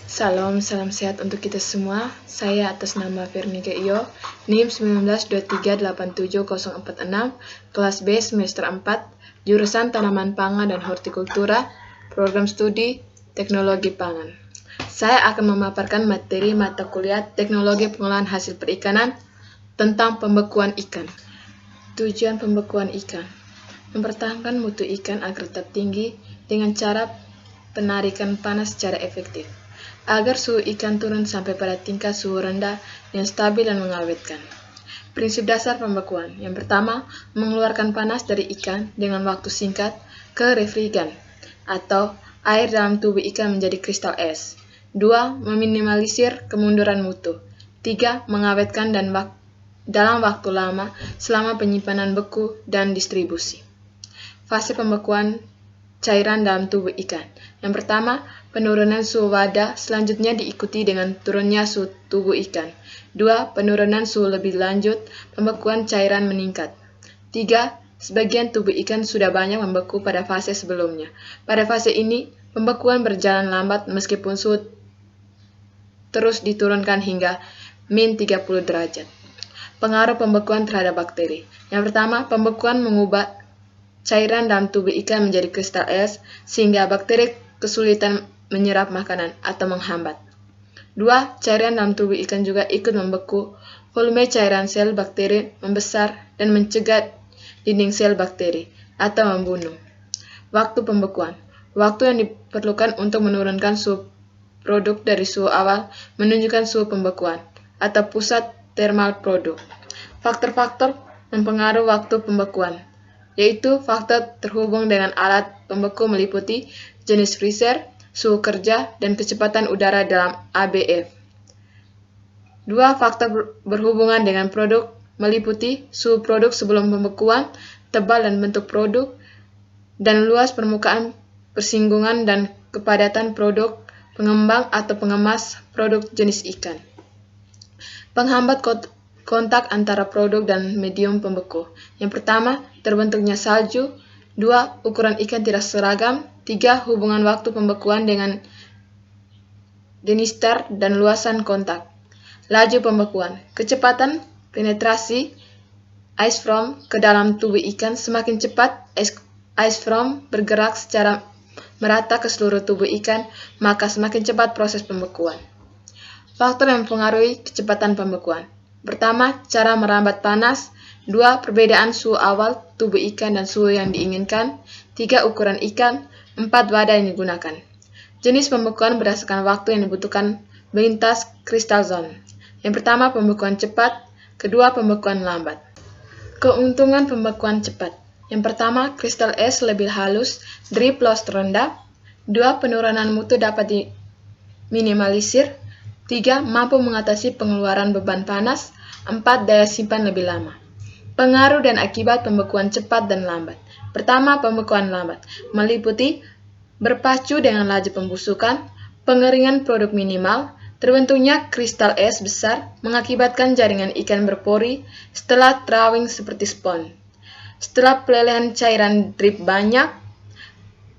Salam sehat untuk kita semua. Saya atas nama Vernika Iyo, NIM 19238746, kelas B semester 4, jurusan Tanaman Pangan dan Hortikultura, program studi Teknologi Pangan. Saya akan memaparkan materi mata kuliah Teknologi Pengolahan Hasil Perikanan tentang pembekuan ikan. Tujuan pembekuan ikan: mempertahankan mutu ikan agar tetap tinggi dengan cara penarikan panas secara efektif, agar suhu ikan turun sampai pada tingkat suhu rendah yang stabil dan mengawetkan. Prinsip dasar pembekuan: yang pertama, mengeluarkan panas dari ikan dengan waktu singkat ke refrigan atau air dalam tubuh ikan menjadi kristal es. 2. Meminimalisir kemunduran mutu. 3. Mengawetkan dalam waktu lama selama penyimpanan beku dan distribusi. Fase pembekuan cairan dalam tubuh ikan. Yang pertama, penurunan suhu wadah, selanjutnya diikuti dengan turunnya suhu tubuh ikan. 2. Penurunan suhu lebih lanjut, pembekuan cairan meningkat. 3. Sebagian tubuh ikan sudah banyak membeku pada fase sebelumnya. Pada fase ini, pembekuan berjalan lambat meskipun suhu terus diturunkan hingga min 30 derajat. Pengaruh pembekuan terhadap bakteri. Yang pertama, pembekuan mengubah cairan dalam tubuh ikan menjadi kristal es, sehingga bakteri kesulitan menyerap makanan atau menghambat. 2. Cairan dalam tubuh ikan juga ikut membeku, volume cairan sel bakteri membesar dan mencegah dinding sel bakteri atau membunuh. Waktu pembekuan. Waktu yang diperlukan untuk menurunkan suhu produk dari suhu awal menunjukkan suhu pembekuan atau pusat termal produk. Faktor-faktor mempengaruhi waktu pembekuan, yaitu faktor terhubung dengan alat pembeku meliputi jenis freezer, suhu kerja, dan kecepatan udara dalam ABF. 2. Faktor berhubungan dengan produk meliputi suhu produk sebelum pembekuan, tebal dan bentuk produk, dan luas permukaan persinggungan dan kepadatan produk pengembang atau pengemas produk jenis ikan. Penghambat kontak antara produk dan medium pembeku. Yang pertama, terbentuknya salju. 2. Ukuran ikan tidak seragam. 3. Hubungan waktu pembekuan dengan denister dan luasan kontak. Laju pembekuan. Kecepatan penetrasi ice foam ke dalam tubuh ikan. Semakin cepat ice foam bergerak secara merata ke seluruh tubuh ikan, maka semakin cepat proses pembekuan. Faktor yang mempengaruhi kecepatan pembekuan. Pertama, cara merambat panas. 2. Perbedaan suhu awal tubuh ikan dan suhu yang diinginkan. 3. Ukuran ikan. 4. Wadah yang digunakan. Jenis pembekuan berdasarkan waktu yang dibutuhkan melintas crystal zone. Yang pertama, pembekuan cepat. Kedua, pembekuan lambat. Keuntungan pembekuan cepat. Yang pertama, kristal es lebih halus, drip loss rendah. 2. Penurunan mutu dapat diminimalisir. 3. Mampu mengatasi pengeluaran beban panas. 4. Daya simpan lebih lama. Pengaruh dan akibat pembekuan cepat dan lambat. Pertama, pembekuan lambat meliputi berpacu dengan laju pembusukan, pengeringan produk minimal, terbentuknya kristal es besar mengakibatkan jaringan ikan berpori setelah drawing seperti spons. Setelah pelelehan cairan drip banyak,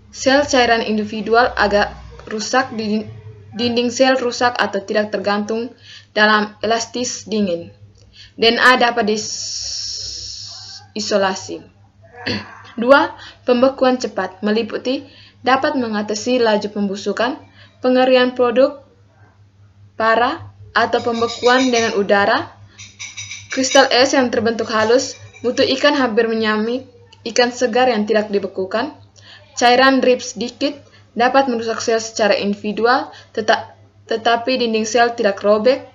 sel cairan individual agak rusak, dinding sel rusak atau tidak tergantung dalam elastis dingin. DNA dapat diisolasi. 2. Pembekuan cepat meliputi dapat mengatasi laju pembusukan, pengeringan produk parah, atau pembekuan dengan udara. Kristal es yang terbentuk halus, mutu ikan hampir menyamai ikan segar yang tidak dibekukan. Cairan drip sedikit dapat merusak sel secara individual, tetapi dinding sel tidak robek.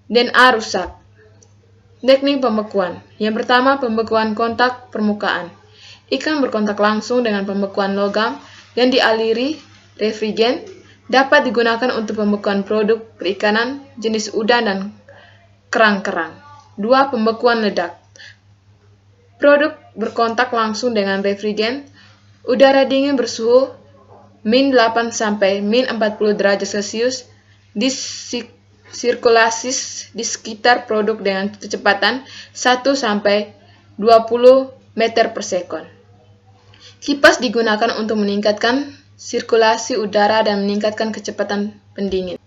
DNA rusak. Teknik pembekuan. Yang pertama, pembekuan kontak permukaan. Ikan berkontak langsung dengan pembekuan logam yang dialiri refrigen dapat digunakan untuk pembekuan produk perikanan jenis udang dan kerang-kerang. 2. Pembekuan ledak. Produk berkontak langsung dengan refrigen, udara dingin bersuhu min 8 sampai min 40 derajat Celcius sirkulasi di sekitar produk dengan kecepatan 1 sampai 20 meter per sekon. Kipas digunakan untuk meningkatkan sirkulasi udara, dan meningkatkan kecepatan pendingin.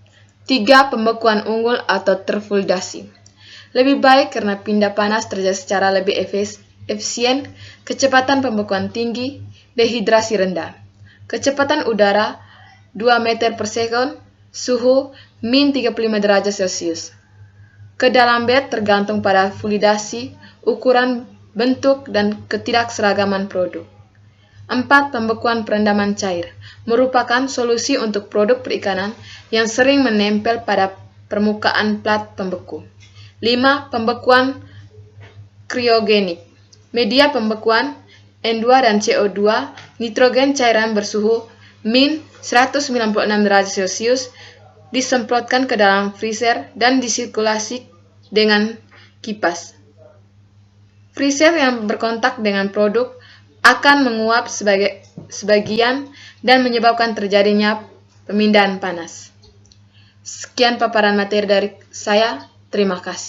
3. Pembekuan unggul atau terfluidasi. Lebih baik karena pindah panas terjadi secara lebih efisien, kecepatan pembekuan tinggi, dehidrasi rendah. Kecepatan udara 2 meter per sekon, suhu min 35 derajat Celcius. Kedalam bed tergantung pada fluidasi, ukuran, bentuk, dan ketidakseragaman produk. 4. Pembekuan perendaman cair merupakan solusi untuk produk perikanan yang sering menempel pada permukaan plat pembeku. 5. Pembekuan kriogenik. Media pembekuan N2 dan CO2, nitrogen cairan bersuhu min 196 derajat Celcius disemprotkan ke dalam freezer dan disirkulasi dengan kipas. Freezer yang berkontak dengan produk akan menguap sebagian dan menyebabkan terjadinya pemindahan panas. Sekian paparan materi dari saya. Terima kasih.